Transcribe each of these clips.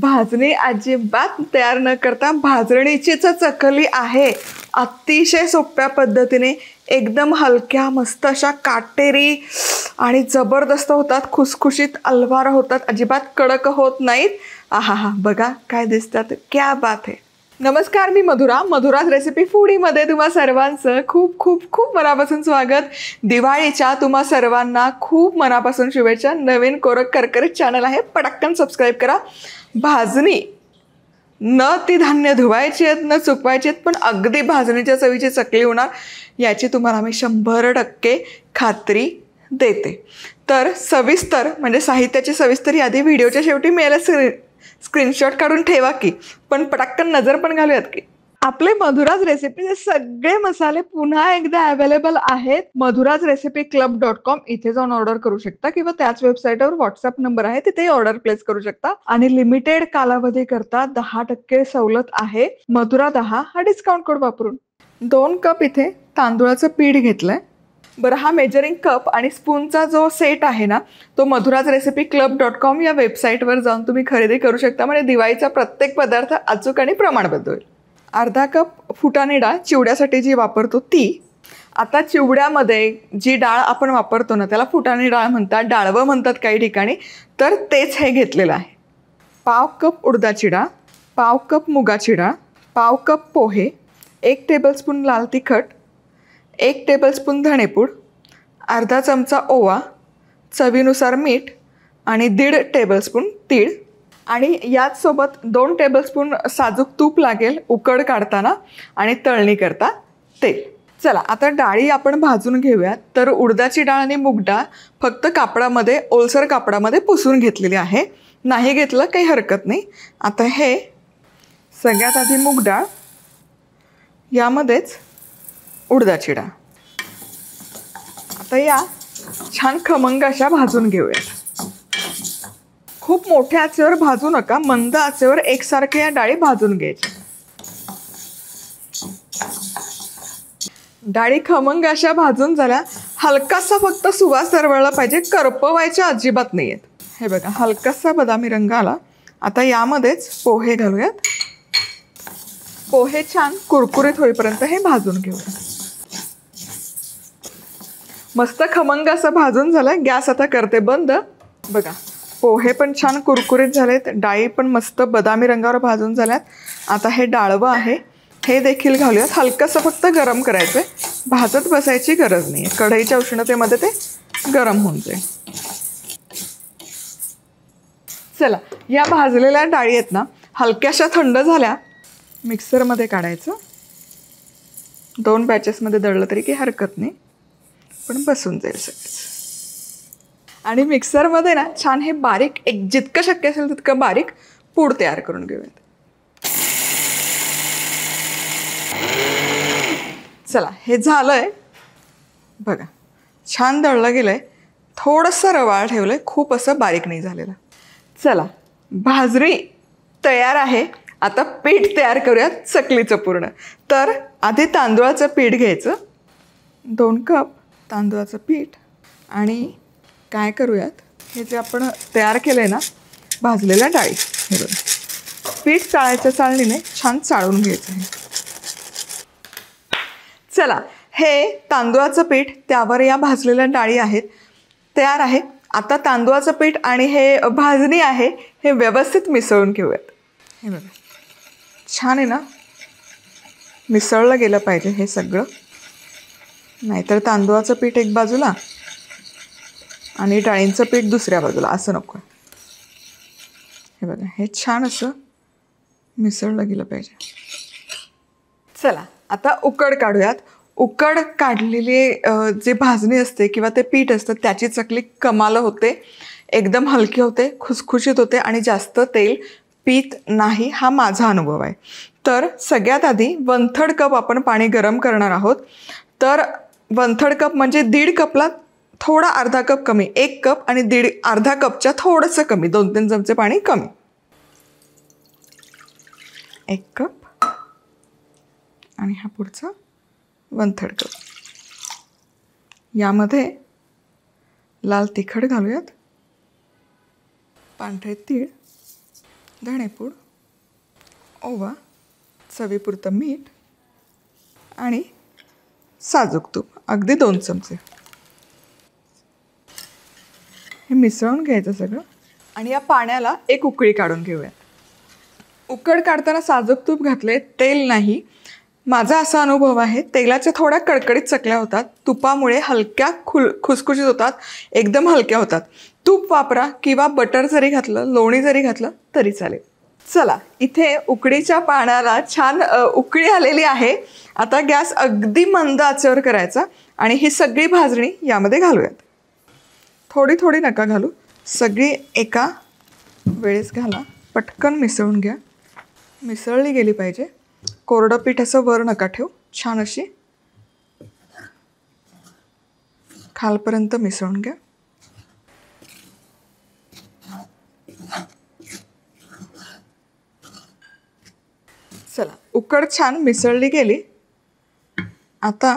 भाजणी अजिबात तयार न करता भाजणीचीच चकली आहे. अतिशय सोप्या पद्धतीने एकदम हलक्या मस्त अशा काटेरी आणि जबरदस्त होतात, खुसखुशीत अलवार होतात, अजिबात कडक होत नाहीत. आहा हा बघा काय दिसतात, क्या बात आहे. नमस्कार, मी मधुराज रेसिपी फूडीमध्ये तुम्हा सर्वांचं खूप खूप खूप मनापासून स्वागत. दिवाळीच्या तुम्हा सर्वांना खूप मनापासून शुभेच्छा. नवीन कोरक करकरीत चॅनल आहे, पटकन सबस्क्राईब करा. भाजणी न ती धान्य धुवायची आहेत न चुकवायची आहेत, पण अगदी भाजणीच्या चवीची चकली होणार याची तुम्हाला मी 100% खात्री देते. तर सविस्तर म्हणजे साहित्याची सविस्तर यादी व्हिडिओच्या शेवटी मिळेल. स्क्रीनशॉट काढून ठेवा की, पण पटकन नजर पण घालूयात की. आपले मधुराज रेसिपीचे सगळे मसाले पुन्हा एकदा अवेलेबल आहेत madhurajrecipeclub.com. इथे जाऊन ऑर्डर करू शकता किंवा त्याच वेबसाईटवर व्हॉट्सअप नंबर आहे, तिथे ऑर्डर प्लेस करू शकता. आणि लिमिटेड कालावधी करता 10% सवलत आहे. मधुरा 10 हा डिस्काउंट कोड वापरून. 2 कप इथे तांदूळाचं पीठ घेतलंय. बरं, हा मेजरिंग कप आणि स्पूनचा जो सेट आहे ना, तो madhurajrecipeclub.com या वेबसाईटवर जाऊन तुम्ही खरेदी करू शकता. म्हणजे दिवाळीचा प्रत्येक पदार्थ अचूक आणि प्रमाणबद्ध होईल. अर्धा कप फुटाणे डाळ चिवड्यासाठी जी वापरतो ती. आता चिवड्यामध्ये जी डाळ आपण वापरतो ना, त्याला फुटाणे डाळ म्हणतात, डाळवं म्हणतात काही ठिकाणी, तर तेच हे घेतलेलं आहे. पाव कप उडदाची डाळ, पाव कप मुगाची डाळ, पाव कप पोहे, 1 टेबलस्पून लाल तिखट, 1 टेबलस्पून धणेपूड, अर्धा चमचा ओवा, चवीनुसार मीठ आणि 1.5 टेबलस्पून तीळ. आणि याचसोबत 2 टेबलस्पून साजूक तूप लागेल उकड काढताना आणि तळणी करता तेल. चला आता डाळी आपण भाजून घेऊयात. तर उडदाची डाळ आणि मूग डाळ फक्त कापडामध्ये, ओलसर कापडामध्ये पुसून घेतलेली आहे. नाही घेतलं काही हरकत नाही. आता हे सगळ्यात आधी मूग डाळ, यामध्येच उडदाची डाळ. आता या छान खमंग अशा भाजून घेऊयात. खूप मोठ्या आचेवर भाजू नका, मंद आचेवर एकसारख्या या डाळी भाजून घ्यायच्या. डाळी खमंग अशा भाजून झाल्या. हलकासा फक्त सुवास दरवळला पाहिजे, करपवायच्या अजिबात नाही आहेत. हे बघा हलकासा बदामी रंग आला. आता यामध्येच पोहे घालूयात. पोहे छान कुरकुरीत होईपर्यंत हे भाजून घेऊया. मस्त खमंग असं भाजून झालं. गॅस आता करते बंद. बघा पोहे पण छान कुरकुरीत झालेत, डाळी पण मस्त बदामी रंगावर भाजून झाल्यात. आता हे डाळवं आहे, हे देखील घालूयात. हलकंसं फक्त गरम करायचं आहे, भाजत बसायची गरज नाही आहे. कढईच्या उष्णतेमध्ये ते गरम होऊन जाईल. चला या भाजलेल्या डाळी आहेत ना, हलक्याशा थंड झाल्या, मिक्सरमध्ये काढायचं. 2 बॅचेसमध्ये दळलं तरी काही हरकत नाही, पण बसून जाईल सगळंच. आणि मिक्सरमध्ये ना छान हे बारीक, एक जितकं शक्य असेल तितकं बारीक पूड तयार करून घेऊयात. चला हे झालंय बघा, छान दळलं गेलंय. थोडंसं रवाळ ठेवलंय, खूप असं बारीक नाही झालेलं. चला भाजणी तयार आहे. आता पीठ तयार करूयात चकलीचं पूर्ण. तर आधी तांदूळाचं पीठ घ्यायचं, 2 कप तांदूळाचं पीठ. आणि काय करूयात, हे जे आपण तयार केलं आहे ना भाजलेल्या डाळी, हे बघा पीठ चाळायच्या चाळणीने छान चाळून घ्यायचं आहे. चला हे तांदूळाचं पीठ, त्यावर या भाजलेल्या डाळी आहेत, तयार आहे. आता तांदूळाचं पीठ आणि हे भाजणी आहे हे व्यवस्थित मिसळून घेऊयात. हे बघा छान आहे ना, मिसळलं गेलं पाहिजे हे सगळं, नाहीतर तांदूळाचं पीठ एक बाजूला आणि डाळींचं पीठ दुसऱ्या बाजूला, असं नको. हे बघा हे छान असं मिसळलं गेलं पाहिजे. चला आता उकड काढूयात. उकड काढलेली जे भाजणी असते किंवा ते पीठ असतं त्याची चकली कमाल होते, एकदम हलकी होते, खुसखुशीत होते आणि जास्त तेल पीत नाही, हा माझा अनुभव आहे. तर सगळ्यात आधी 1/3 कप आपण पाणी गरम करणार आहोत. तर 1/3 कप म्हणजे 1.5 कपला थोडा अर्धा कप कमी, 1 कप आणि अर्धा कपच्या थोडंसं कमी, 2-3 चमचे पाणी कमी. 1 कप आणि हा पुढचा 1/3 कप. यामध्ये लाल तिखट घालूयात, पांढरे तीळ, धणेपूड, ओवा, चवीपुरतं मीठ आणि साजूक तूप, अगदी 2 चमचे. हे मिसळून घ्यायचं सगळं आणि या पाण्याला एक उकळी काढून घेऊया. उकळ काढताना साजूक तूप घातले, तेल नाही. माझा असा अनुभव आहे, तेलाच्या थोड्या कडकडीत चकल्या होतात, तुपामुळे हलक्या खुसखुशीत होतात, एकदम हलक्या होतात. तूप वापरा किंवा बटर जरी घातलं, लोणी जरी घातलं तरी चालेल. चला, इथे उकडीच्या पाण्याला छान उकळी आलेली आहे. आता गॅस अगदी मंद आचेवर करायचा आणि ही सगळी भाजणी यामध्ये घालूयात. थोडी थोडी नका घालू, सगळी एका वेळेस घाला. पटकन मिसळून घ्या. मिसळली गेली पाहिजे. कोरडं पीठ असं वर नका ठेवू. छान अशी खालपर्यंत मिसळून घ्या. चला, उकड छान मिसळली गेली. आता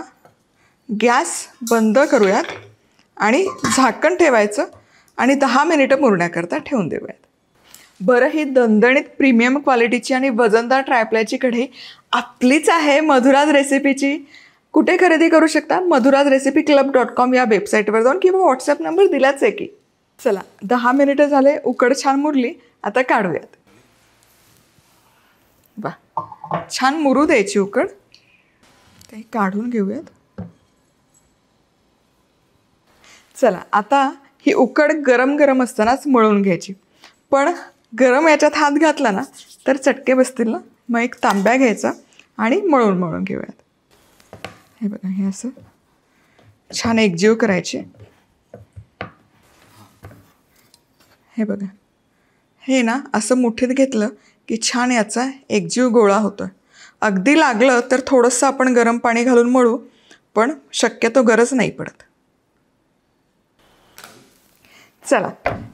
गॅस बंद करूयात आणि झाकण ठेवायचं आणि 10 मिनिटं मुरण्याकरता ठेवून देऊयात. बरं, ही दणदणीत प्रीमियम क्वालिटीची आणि वजनदार ट्रायप्लायची कढई आपलीच आहे, मधुराज रेसिपीची. कुठे खरेदी करू शकता? madhurazrecipeclub.com या वेबसाईटवर जाऊन किंवा व्हॉट्सअप नंबर दिलाच आहे की. चला, 10 मिनिटं झाले, उकड छान मुरली. आता काढूयात. वा, छान मुरू द्यायची उकड. ते काढून घेऊयात. चला, आता ही उकड गरम गरम असतानाच मळून घ्यायची. पण गरम याच्यात हात घातला ना तर चटके बसतील ना. मग एक तांब्या घ्यायचा आणि मळून घेऊयात. हे बघा, हे असं छान एकजीव करायचे. हे बघा, हे ना असं मुठीत घेतलं की छान याचा एकजीव गोळा होतो. अगदी लागलं तर थोडंसं आपण गरम पाणी घालून मळू, पण शक्यतो गरज नाही पडत. चला,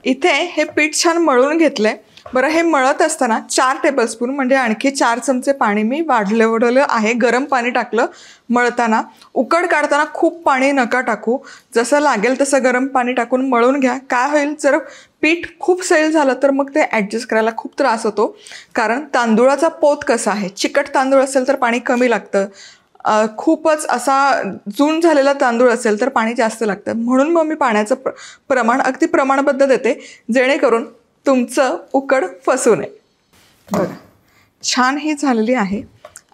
इथे हे पीठ छान मळून घेतलंय. बरं, हे मळत असताना 4 टेबलस्पून म्हणजे आणखी 4 चमचे पाणी मी वाढवलं आहे. गरम पाणी टाकलं मळताना. उकड काढताना खूप पाणी नका टाकू. जसं लागेल तसं गरम पाणी टाकून मळून घ्या. काय होईल, जर पीठ खूप सैल झालं तर मग ते ॲडजस्ट करायला खूप त्रास होतो. कारण तांदूळाचा पोत कसा आहे, चिकट तांदूळ असेल तर पाणी कमी लागतं. खूपच असा जून झालेला तांदूळ असेल तर पाणी जास्त लागतं. म्हणून मग मी पाण्याचं प्रमाण अगदी प्रमाणबद्ध देते, जेणेकरून तुमचं उकड फसू नये. बघा, छान ही झालेली आहे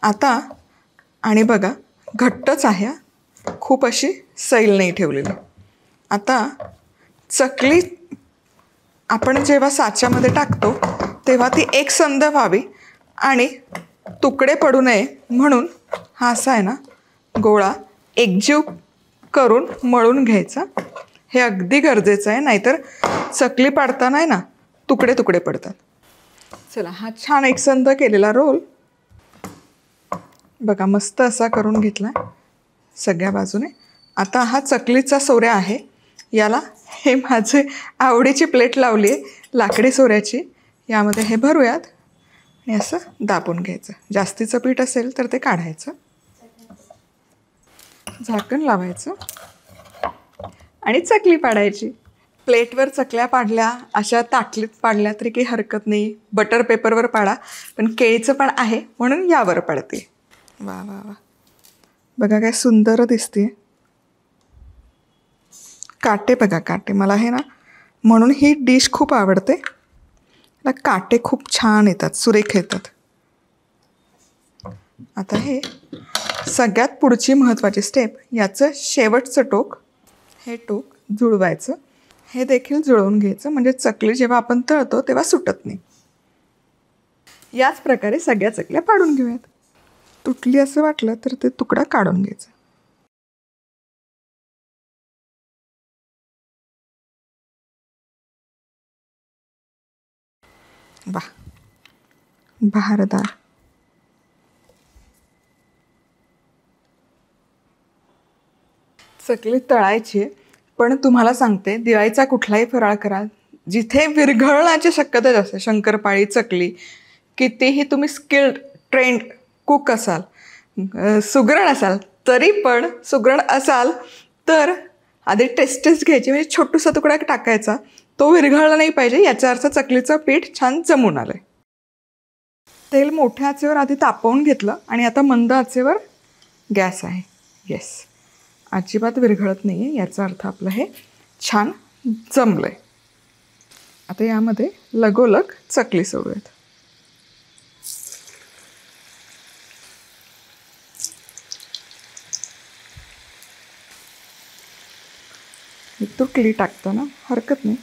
आता. आणि बघा, घट्टच आहे, खूप अशी सैल नाही ठेवलेली. आता चकली आपण जेव्हा साच्यामध्ये टाकतो तेव्हा ती एकसंध व्हावी आणि तुकडे पडू नये म्हणून हा असा आहे ना गोळा एकजीव करून मळून घ्यायचा. हे अगदी गरजेचं आहे, नाहीतर चकली पाडताना आहे ना तुकडे तुकडे पडतात. चला, हा छान एकसंध केलेला रोल बघा मस्त असा करून घेतला सगळ्या बाजूने. आता हा चकलीचा सोऱ्या आहे. याला हे माझे आवडीची प्लेट लावली आहे लाकडी सोऱ्याची. यामध्ये हे भरूयात आणि असं दाबून घ्यायचं. जास्तीचं पीठ असेल तर ते काढायचं, झाकण लावायचं आणि चकली पाडायची. प्लेटवर चकल्या पाडल्या, अशा ताटलीत पाडल्या तरी काही हरकत नाही. बटर पेपरवर पाडा, पण केळीचं पण आहे म्हणून यावर पाडते. वा वा वा, बघा काय सुंदर दिसते. काटे बघा, काटे. मला हे ना म्हणून ही डिश खूप आवडते. काटे खूप छान येतात, सुरेख येतात. आता हे सगळ्यात पुढची महत्त्वाची स्टेप, याचं शेवटचं टोक, हे टोक जुळवायचं. हे देखील जुळवून घ्यायचं म्हणजे चकली जेव्हा आपण तळतो तेव्हा सुटत नाही. याच प्रकारे सगळ्या चकल्या पाडून घेऊयात. तुटली असं वाटलं तर ते तुकडा काढून घ्यायचा. वा, बहारदार. चकली तळायची, पण तुम्हाला सांगते दिवाळीचा कुठलाही फराळ करा, जिथे विरघळण्याची शक्यता जास्त, शंकरपाळी, चकली, कितीही तुम्ही स्किल्ड ट्रेंड कुक असाल, सुगरण असाल, तरी पण सुगरण असाल तर आधी टेस्ट घ्यायची. म्हणजे छोटूसा तुकडा टाकायचा, तो विरघळला नाही पाहिजे, याचा अर्थ चकलीचं पीठ छान जमून आलं आहे. तेल मोठ्या आचेवर आधी तापवून घेतलं आणि आता मंद आचेवर गॅस आहे. येस, अजिबात विरघळत नाही आहे, याचा अर्थ आपलं हे छान जमलं आहे. आता यामध्ये लगोलग चकली सोडूयात. तुटली टाकतो ना, हरकत नाही.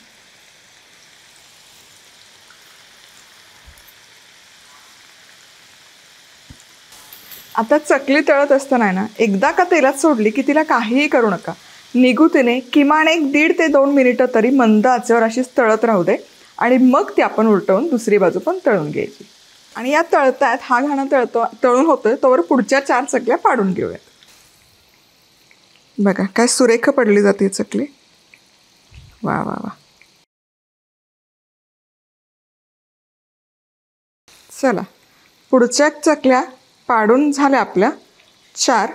आता चकली तळत असताना ना, एकदा का तेलात सोडली की तिला काहीही करू नका, निघू तिने किमान 1.5 ते 2 मिनिटं तरी मंद आचेवर अशीच तळत राहू दे आणि मग ती आपण उलटवून दुसरी बाजू पण तळून घ्यायची. आणि या तळतायत हा घाणा तळून होतोय तोवर पुढच्या 4 चकल्या पाडून घेऊयात. बघा काय सुरेख पडली जाते चकली. वा वा वा. चला, पुढच्या चकल्या पाडून झाल्या आपल्या 4.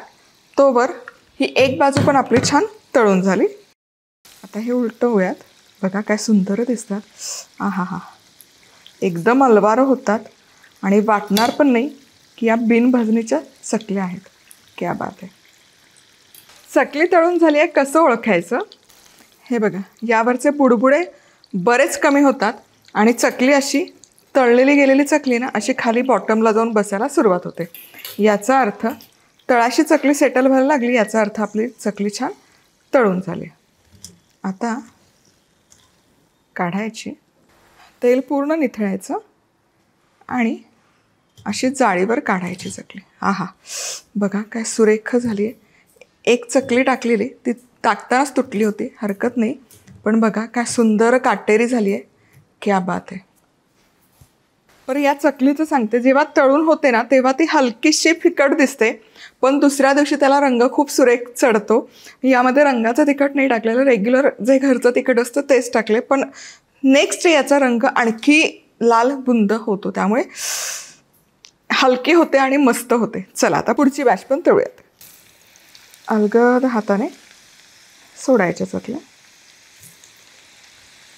तोवर ही एक बाजू पण आपली छान तळून झाली. आता हे उलटवूयात. बघा काय सुंदर दिसतात. आहा हा, एकदम अलवार होतात आणि वाटणार पण नाही की या बिनभाजणीच्या चकल्या आहेत. क्या बात आहे. चकली तळून झाली आहे, कसं ओळखायचं? हे बघा, यावरचे बुडबुडे बरेच कमी होतात आणि चकली अशी तळलेली गेलेली चकली ना अशी खाली बॉटमला जाऊन बसायला सुरुवात होते. याचा अर्थ तळाशी चकली सेटल व्हायला लागली, याचा अर्थ आपली चकली छान तळून झाली. आता काढायची, तेल पूर्ण निथळायचं आणि अशी जाळीवर काढायची चकली. आहा, बघा काय सुरेख झाली आहे. एक चकली टाकलेली ती टाकतानाच तुटली होती, हरकत नाही, पण बघा काय सुंदर काटेरी झाली आहे. क्या बात आहे. बरं, या चकलीचं सांगते, जेव्हा तळून होते ना तेव्हा ती हलकीशी फिकट दिसते, पण दुसऱ्या दिवशी त्याला रंग खूप सुरेख चढतो. यामध्ये रंगाचं तिखट नाही टाकलेलं, रेग्युलर जे घरचं तिखट असतं तेच टाकले, पण नेक्स्ट याचा रंग आणखी लाल बुंद होतो, त्यामुळे हलकी होते आणि मस्त होते. चला, आता पुढची बॅच पण तळूयात. अलगद हाताने सोडायच्या चकल्या.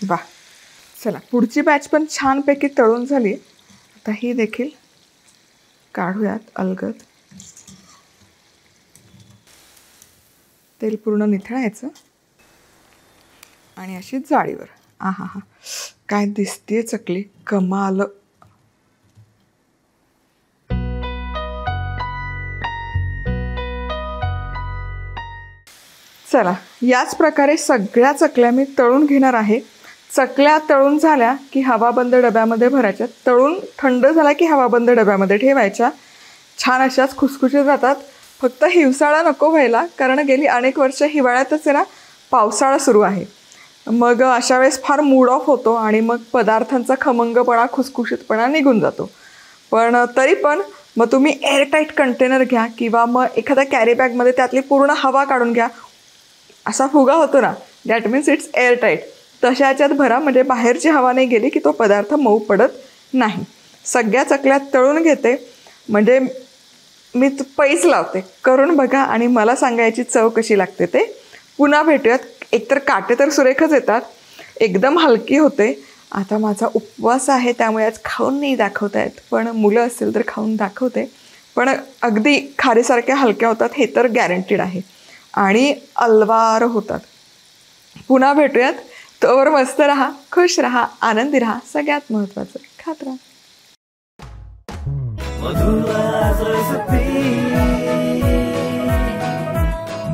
वा, चला, पुढची बॅच पण छानपैकी तळून झाली. आता ही देखील काढूयात अलगद. तेल पूर्ण निथळायचं आणि अशी जाळीवर. आहा हा, काय दिसतीये चकली, कमाल. चला, याच प्रकारे सगळ्या चकल्या मी तळून घेणार आहे. चकल्या तळून झाल्या की हवाबंद डब्यामध्ये भरायच्या. तळून थंड झाला की हवाबंद डब्यामध्ये ठेवायच्या. छान अशाच खुसखुशीत जातात. फक्त हिवसाळा नको व्हायला, कारण गेली अनेक वर्ष हिवाळ्यातच आहे ना पावसाळा सुरू आहे. मग अशा वेळेस फार मूड ऑफ होतो आणि मग पदार्थांचा खमंगपणा खुसखुशीतपणा निघून जातो. पण तरी पण मग तुम्ही एअरटाईट कंटेनर घ्या किंवा मग एखाद्या कॅरी बॅगमध्ये त्यातली पूर्ण हवा काढून घ्या. असा फुगा होतो ना, दॅट मीन्स इट्स एअरटाईट. तशा याच्यात भरा, म्हणजे बाहेरची हवा नाही गेली की तो पदार्थ मऊ पडत नाही. सगळ्या चकल्या तळून घेते, म्हणजे मी पैस लावते. करून बघा आणि मला सांगायची चव कशी लागते ते. पुन्हा भेटूयात. एकतर काटे तर सुरेखच येतात, एकदम हलकी होते. आता माझा उपवास आहे त्यामुळे आज खाऊन नाही दाखवता येत, पण मुलं असतील तर खाऊन दाखवते. पण अगदी खारीसारख्या हलक्या होतात हे तर गॅरंटीड आहे आणि अलवार होतात. पुन्हा भेटूयात. तोवर मस्त राहा, खुश राहा, आनंदी राहा. सगळ्यात महत्त्वाचं खात राहा.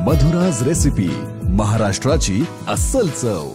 मधुराज रेसिपी, महाराष्ट्राची अस्सल चव.